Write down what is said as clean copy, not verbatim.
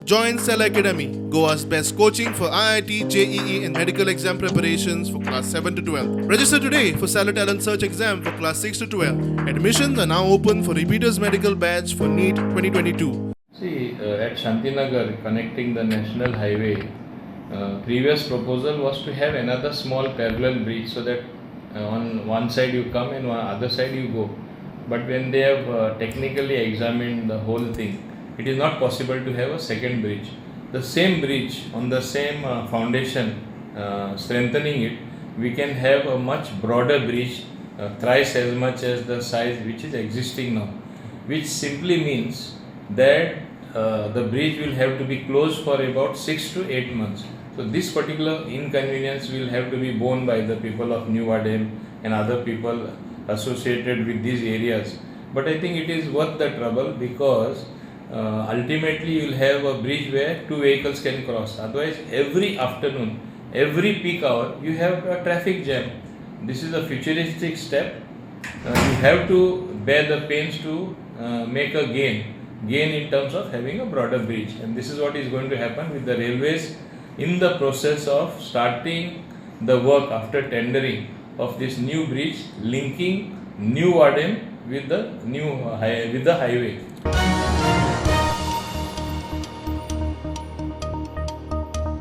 Join Cell Academy, Goa's best coaching for IIT, JEE, and medical exam preparations for class 7 to 12. Register today for Cell Talent Search exam for class 6 to 12. Admissions are now open for repeaters medical batch for NEET 2022. See, at Shantinagar, connecting the national highway, previous proposal was to have another small parallel bridge so that on one side you come and on other side you go. But when they have technically examined the whole thing, it is not possible to have a second bridge. The same bridge on the same foundation, strengthening it, we can have a much broader bridge, thrice as much as the size which is existing now, which simply means that the bridge will have to be closed for about 6 to 8 months. So this particular inconvenience will have to be borne by the people of New Wadem and other people associated with these areas. But I think it is worth the trouble because ultimately you will have a bridge where two vehicles can cross. Otherwise, every afternoon, every peak hour, you have a traffic jam. This is a futuristic step. You have to bear the pains to make a gain in terms of having a broader bridge, and this is what is going to happen with the railways in the process of starting the work after tendering of this new bridge linking New Wadem with the highway.